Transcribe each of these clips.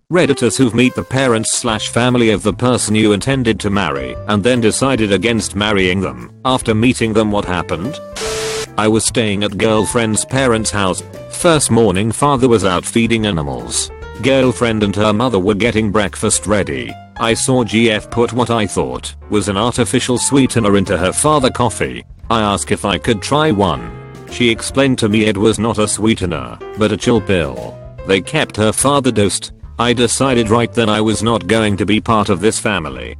Redditors who've met the parents/family of the person you intended to marry and then decided against marrying them. After meeting them, what happened? I was staying at girlfriend's parents' house. First morning, father was out feeding animals. Girlfriend and her mother were getting breakfast ready. I saw GF put what I thought was an artificial sweetener into her father coffee. I asked if I could try one. She explained to me it was not a sweetener, but a chill pill. They kept her father dosed. I decided right then I was not going to be part of this family.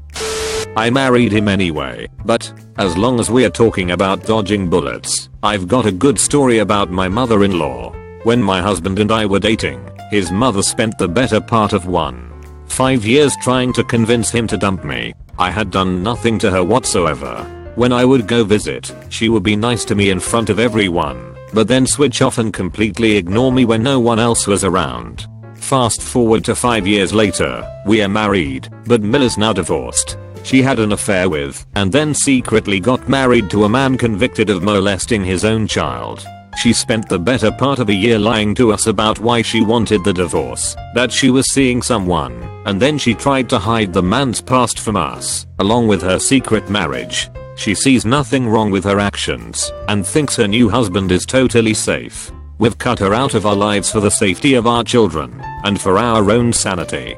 I married him anyway, but as long as we're talking about dodging bullets, I've got a good story about my mother-in-law. When my husband and I were dating, his mother spent the better part of 1.5 years trying to convince him to dump me. I had done nothing to her whatsoever. When I would go visit, she would be nice to me in front of everyone, but then switch off and completely ignore me when no one else was around. Fast forward to 5 years later, we are married, but Miller's now divorced. She had an affair with, and then secretly got married to a man convicted of molesting his own child. She spent the better part of a year lying to us about why she wanted the divorce, that she was seeing someone, and then she tried to hide the man's past from us, along with her secret marriage. She sees nothing wrong with her actions, and thinks her new husband is totally safe. We've cut her out of our lives for the safety of our children, and for our own sanity.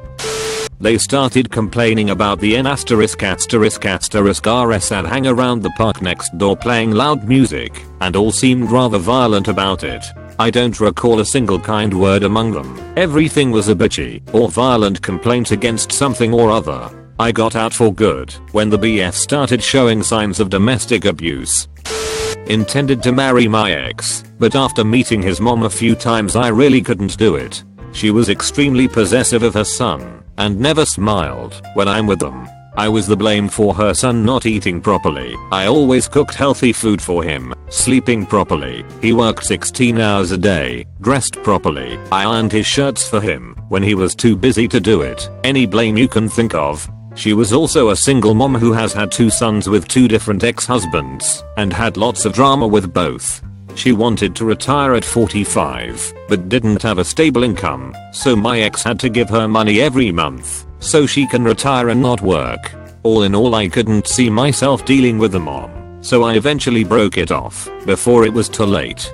They started complaining about the *****RS that hang around the park next door playing loud music, and all seemed rather violent about it. I don't recall a single kind word among them. Everything was a bitchy or violent complaint against something or other. I got out for good when the BF started showing signs of domestic abuse. Intended to marry my ex, but after meeting his mom a few times I really couldn't do it. She was extremely possessive of her son, and never smiled when I'm with them. I was the blame for her son not eating properly. I always cooked healthy food for him, sleeping properly. He worked 16 hours a day, dressed properly. I ironed his shirts for him when he was too busy to do it. Any blame you can think of. She was also a single mom who has had 2 sons with 2 different ex-husbands, and had lots of drama with both. She wanted to retire at 45, but didn't have a stable income, so my ex had to give her money every month, so she can retire and not work. All in all, I couldn't see myself dealing with the mom, so I eventually broke it off, before it was too late.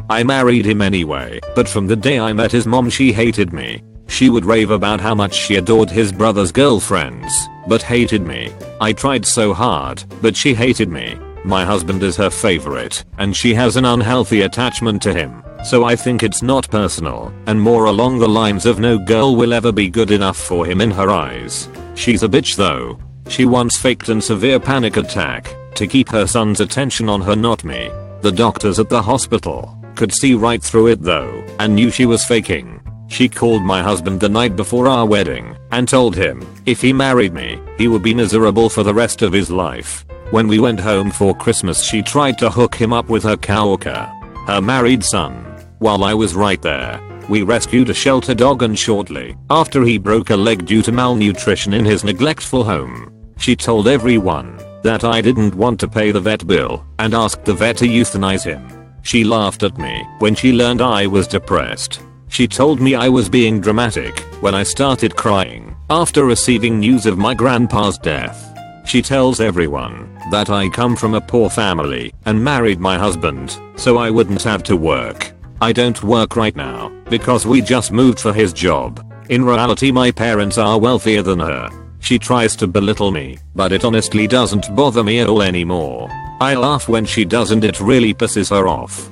I married him anyway, but from the day I met his mom she hated me. She would rave about how much she adored his brother's girlfriends, but hated me. I tried so hard, but she hated me. My husband is her favorite, and she has an unhealthy attachment to him, so I think it's not personal, and more along the lines of no girl will ever be good enough for him in her eyes. She's a bitch though. She once faked a severe panic attack to keep her son's attention on her, not me. The doctors at the hospital could see right through it though, and knew she was faking. She called my husband the night before our wedding and told him if he married me, he would be miserable for the rest of his life. When we went home for Christmas, she tried to hook him up with her coworker, her married son, while I was right there. We rescued a shelter dog, and shortly after he broke a leg due to malnutrition in his neglectful home. She told everyone that I didn't want to pay the vet bill and asked the vet to euthanize him. She laughed at me when she learned I was depressed. She told me I was being dramatic when I started crying after receiving news of my grandpa's death. She tells everyone that I come from a poor family and married my husband so I wouldn't have to work. I don't work right now because we just moved for his job. In reality, my parents are wealthier than her. She tries to belittle me, but it honestly doesn't bother me at all anymore. I laugh when she doesn't, it really pisses her off.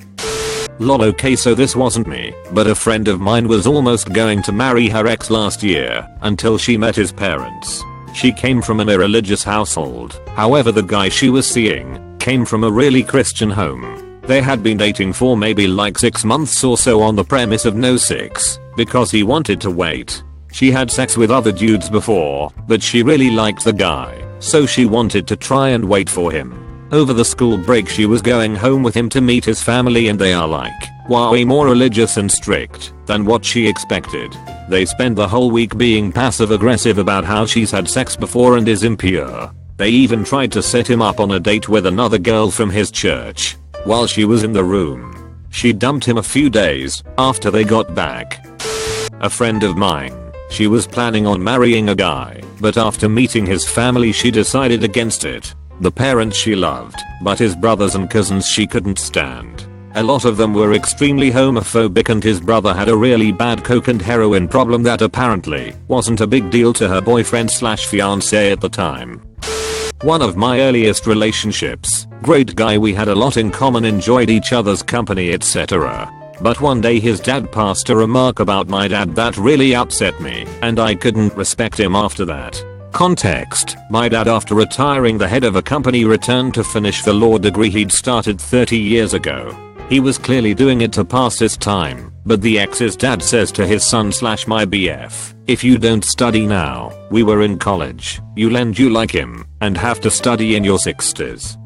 Lol, okay, so this wasn't me, but a friend of mine was almost going to marry her ex last year until she met his parents. She came from an irreligious household, however the guy she was seeing came from a really Christian home. They had been dating for maybe like 6 months or so on the premise of no sex, because he wanted to wait. She had sex with other dudes before, but she really liked the guy, so she wanted to try and wait for him. Over the school break she was going home with him to meet his family, and they are like way more religious and strict than what she expected. They spend the whole week being passive aggressive about how she's had sex before and is impure. They even tried to set him up on a date with another girl from his church while she was in the room. She dumped him a few days after they got back. A friend of mine, She was planning on marrying a guy, but after meeting his family she decided against it. The parents she loved, but his brothers and cousins she couldn't stand. A lot of them were extremely homophobic and his brother had a really bad coke and heroin problem that apparently wasn't a big deal to her boyfriend/fiancé at the time. One of my earliest relationships, great guy, we had a lot in common, enjoyed each other's company, etc. But one day his dad passed a remark about my dad that really upset me, and I couldn't respect him after that. Context: my dad, after retiring the head of a company, returned to finish the law degree he'd started 30 years ago. He was clearly doing it to pass his time, but the ex's dad says to his son/my BF, "If you don't study now, we were in college, you'll end you like him, and have to study in your 60s.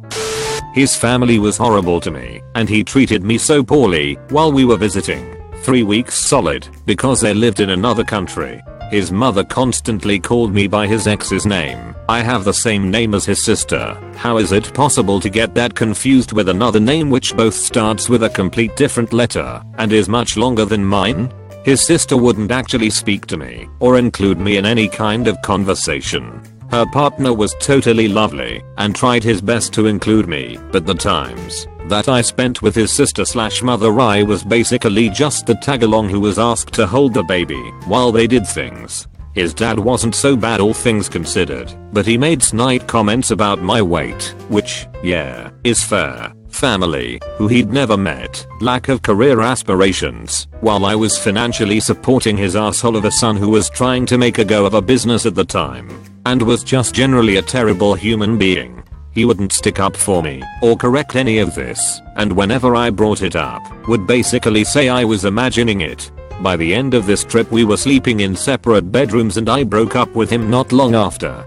His family was horrible to me, and he treated me so poorly while we were visiting. 3 weeks solid, because they lived in another country. His mother constantly called me by his ex's name. I have the same name as his sister. How is it possible to get that confused with another name which both starts with a complete different letter and is much longer than mine? His sister wouldn't actually speak to me or include me in any kind of conversation. Her partner was totally lovely and tried his best to include me, but the times that I spent with his sister/mother, I was basically just the tag-along who was asked to hold the baby while they did things. His dad wasn't so bad, all things considered, but he made snide comments about my weight, which, yeah, is fair. Family, who he'd never met, lack of career aspirations, while I was financially supporting his asshole of a son who was trying to make a go of a business at the time, and was just generally a terrible human being. He wouldn't stick up for me or correct any of this, and whenever I brought it up, would basically say I was imagining it. By the end of this trip we were sleeping in separate bedrooms and I broke up with him not long after.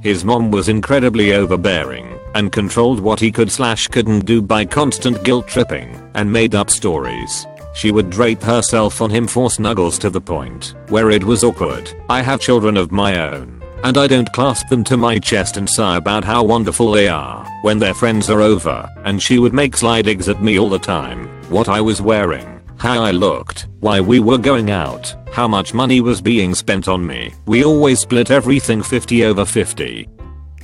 His mom was incredibly overbearing and controlled what he could/couldn't do by constant guilt tripping and made up stories. She would drape herself on him for snuggles to the point where it was awkward. I have children of my own, and I don't clasp them to my chest and sigh about how wonderful they are when their friends are over, and she would make sly digs at me all the time. What I was wearing, how I looked, why we were going out, how much money was being spent on me. We always split everything 50/50.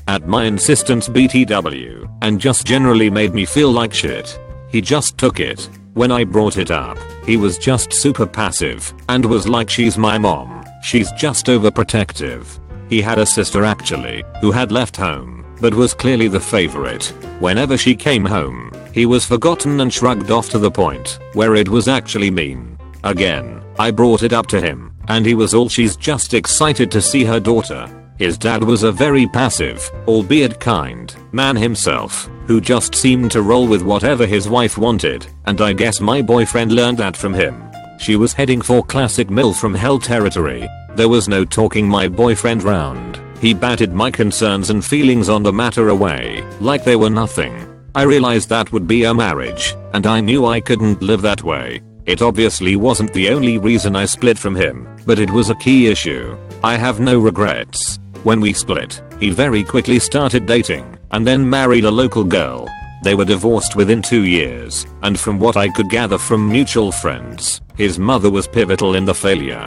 At my insistence BTW, and just generally made me feel like shit. He just took it. When I brought it up, he was just super passive and was like, "She's my mom, she's just overprotective." He had a sister actually, who had left home, but was clearly the favorite. Whenever she came home, he was forgotten and shrugged off to the point where it was actually mean. Again, I brought it up to him, and he was all, "She's just excited to see her daughter." His dad was a very passive, albeit kind, man himself, who just seemed to roll with whatever his wife wanted, and I guess my boyfriend learned that from him. She was heading for classic MILF from hell territory. There was no talking my boyfriend round. He batted my concerns and feelings on the matter away, like they were nothing. I realized that would be a marriage, and I knew I couldn't live that way. It obviously wasn't the only reason I split from him, but it was a key issue. I have no regrets. When we split, he very quickly started dating, and then married a local girl. They were divorced within 2 years, and from what I could gather from mutual friends, his mother was pivotal in the failure.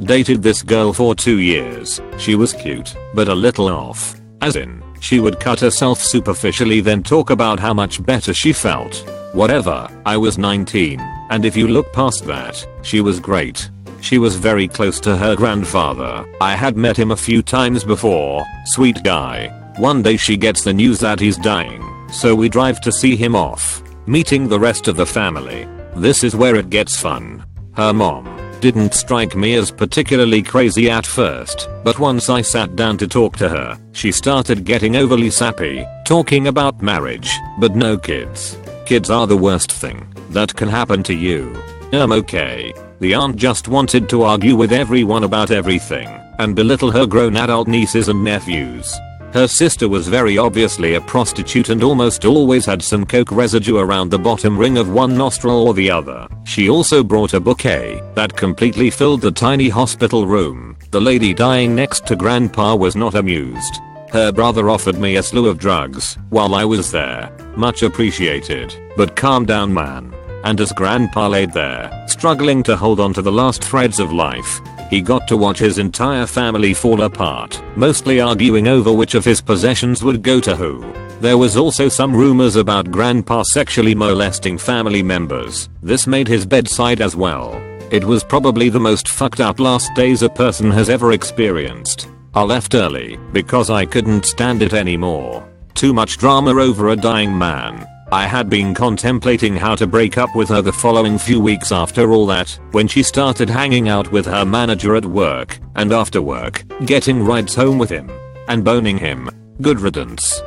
Dated this girl for 2 years. She was cute, but a little off. As in, she would cut herself superficially then talk about how much better she felt. Whatever, I was 19, and if you look past that, she was great. She was very close to her grandfather. I had met him a few times before. Sweet guy. One day she gets the news that he's dying, so we drive to see him off, meeting the rest of the family. This is where it gets fun. Her mom didn't strike me as particularly crazy at first, but once I sat down to talk to her, she started getting overly sappy, talking about marriage, but no kids. Kids are the worst thing that can happen to you. Okay. The aunt just wanted to argue with everyone about everything and belittle her grown adult nieces and nephews. Her sister was very obviously a prostitute and almost always had some coke residue around the bottom ring of one nostril or the other. She also brought a bouquet that completely filled the tiny hospital room. The lady dying next to grandpa was not amused. Her brother offered me a slew of drugs while I was there. Much appreciated, but calm down, man. And as grandpa laid there, struggling to hold on to the last threads of life, He got to watch his entire family fall apart, mostly arguing over which of his possessions would go to who. There was also some rumors about grandpa sexually molesting family members. This made his bedside as well. It was probably the most fucked up last days a person has ever experienced. I left early because I couldn't stand it anymore. Too much drama over a dying man. I had been contemplating how to break up with her the following few weeks after all that, when she started hanging out with her manager at work, and after work, getting rides home with him, and boning him. Good riddance.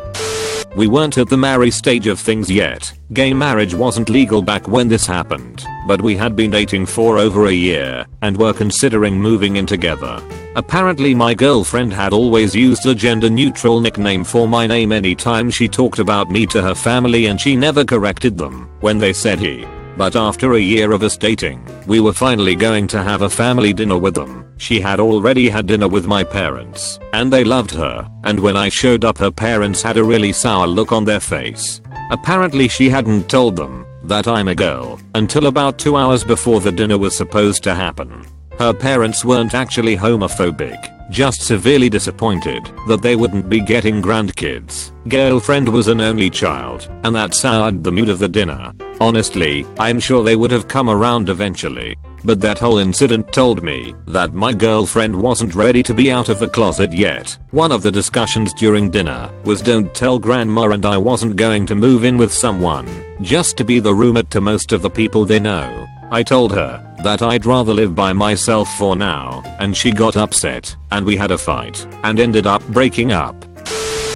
We weren't at the marry stage of things yet. Gay marriage wasn't legal back when this happened, but we had been dating for over a year and were considering moving in together. Apparently my girlfriend had always used a gender neutral nickname for my name anytime she talked about me to her family, and she never corrected them when they said he. But after a year of us dating, we were finally going to have a family dinner with them. She had already had dinner with my parents, and they loved her, and when I showed up her parents had a really sour look on their face. Apparently she hadn't told them that I'm a girl until about 2 hours before the dinner was supposed to happen. Her parents weren't actually homophobic, just severely disappointed that they wouldn't be getting grandkids. Girlfriend was an only child, and that soured the mood of the dinner. Honestly, I'm sure they would have come around eventually. But that whole incident told me that my girlfriend wasn't ready to be out of the closet yet. One of the discussions during dinner was don't tell grandma, and I wasn't going to move in with someone just to be the roommate to most of the people they know. I told her that I'd rather live by myself for now, and she got upset, and we had a fight, and ended up breaking up.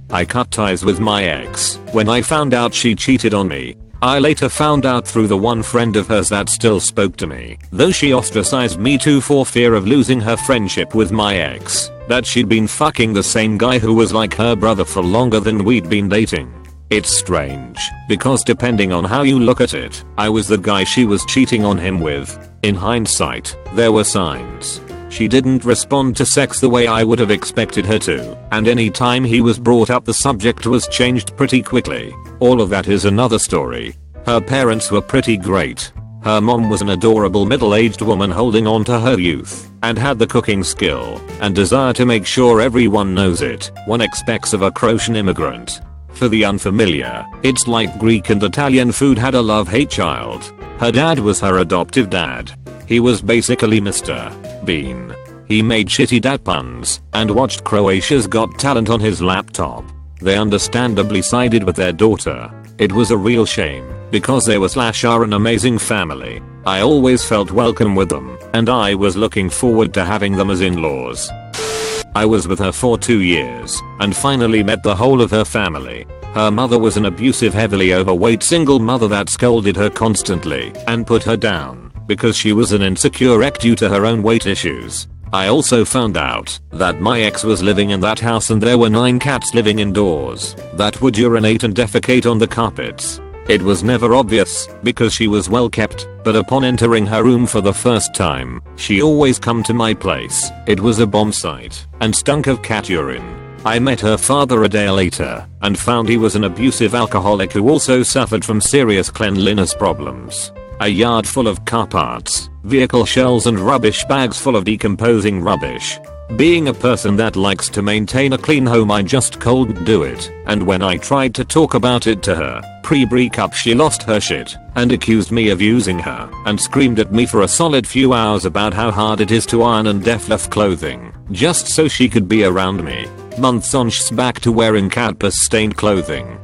I cut ties with my ex when I found out she cheated on me. I later found out through the one friend of hers that still spoke to me, though she ostracized me too for fear of losing her friendship with my ex, that she'd been fucking the same guy who was like her brother for longer than we'd been dating. It's strange, because depending on how you look at it, I was the guy she was cheating on him with. In hindsight, there were signs. She didn't respond to sex the way I would have expected her to, and any time he was brought up the subject was changed pretty quickly. All of that is another story. Her parents were pretty great. Her mom was an adorable middle-aged woman holding on to her youth, and had the cooking skill and desire to make sure everyone knows it one expects of a Croatian immigrant. For the unfamiliar, it's like Greek and Italian food had a love-hate child. Her dad was her adoptive dad. He was basically Mr. Bean. He made shitty dad puns and watched Croatia's Got Talent on his laptop. They understandably sided with their daughter. It was a real shame, because they are an amazing family. I always felt welcome with them, and I was looking forward to having them as in-laws. I was with her for 2 years, and finally met the whole of her family. Her mother was an abusive, heavily overweight single mother that scolded her constantly and put her down because she was an insecure ex due to her own weight issues. I also found out that my ex was living in that house, and there were 9 cats living indoors that would urinate and defecate on the carpets. It was never obvious because she was well kept, but upon entering her room for the first time, she always come to my place. It was a bomb site and stunk of cat urine. I met her father a day later and found he was an abusive alcoholic who also suffered from serious cleanliness problems. A yard full of car parts, vehicle shells, and rubbish bags full of decomposing rubbish. Being a person that likes to maintain a clean home, I just couldn't do it, and when I tried to talk about it to her, pre-breakup, she lost her shit and accused me of using her and screamed at me for a solid few hours about how hard it is to iron and defluff clothing just so she could be around me. Months on, she's back to wearing cat piss stained clothing.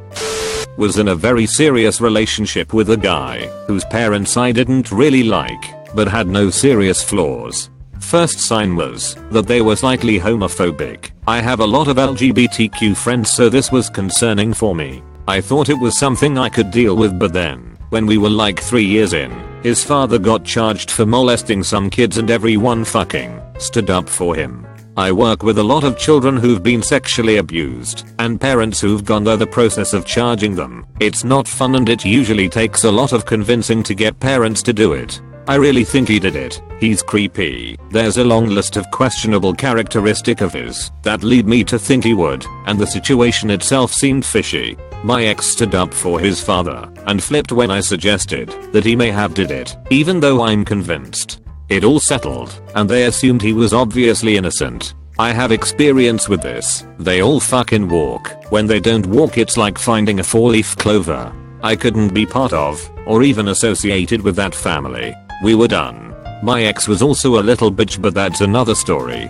Was in a very serious relationship with a guy whose parents I didn't really like, but had no serious flaws. First sign was that they were slightly homophobic. I have a lot of LGBTQ friends, so this was concerning for me. I thought it was something I could deal with, but then, when we were like 3 years in, his father got charged for molesting some kids and everyone fucking stood up for him. I work with a lot of children who've been sexually abused and parents who've gone through the process of charging them. It's not fun, and it usually takes a lot of convincing to get parents to do it. I really think he did it. He's creepy. There's a long list of questionable characteristics of his that lead me to think he would, and the situation itself seemed fishy. My ex stood up for his father and flipped when I suggested that he may have did it, even though I'm convinced It all settled, and they assumed he was obviously innocent. I have experience with this. They all fucking walk. When they don't walk, it's like finding a 4-leaf clover. I couldn't be part of, or even associated with that family. We were done. My ex was also a little bitch, but that's another story.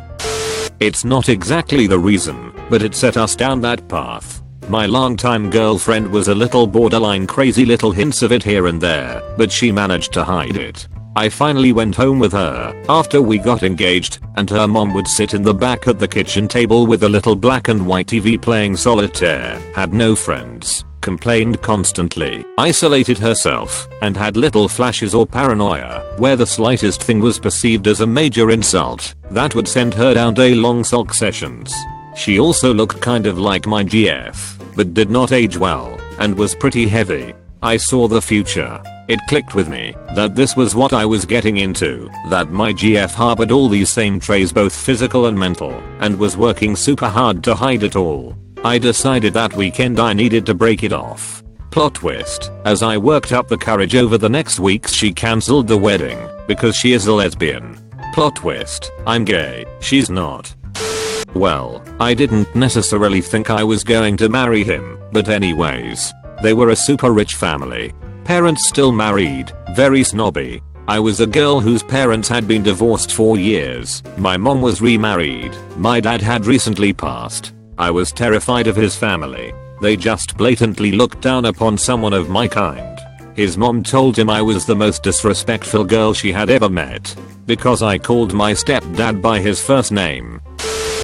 It's not exactly the reason, but it set us down that path. My longtime girlfriend was a little borderline crazy, little hints of it here and there, but she managed to hide it. I finally went home with her after we got engaged, and her mom would sit in the back at the kitchen table with a little black and white TV playing solitaire, had no friends, complained constantly, isolated herself, and had little flashes or paranoia where the slightest thing was perceived as a major insult that would send her down day-long sulk sessions. She also looked kind of like my GF, but did not age well, and was pretty heavy. I saw the future. It clicked with me that this was what I was getting into, that my GF harbored all these same traits, both physical and mental, and was working super hard to hide it all. I decided that weekend I needed to break it off. Plot twist, as I worked up the courage over the next weeks, she cancelled the wedding because she is a lesbian. Plot twist, I'm gay, she's not. Well, I didn't necessarily think I was going to marry him, but anyways. They were a super rich family. Parents still married, very snobby. I was a girl whose parents had been divorced for years. My mom was remarried. My dad had recently passed. I was terrified of his family. They just blatantly looked down upon someone of my kind. His mom told him I was the most disrespectful girl she had ever met because I called my stepdad by his first name.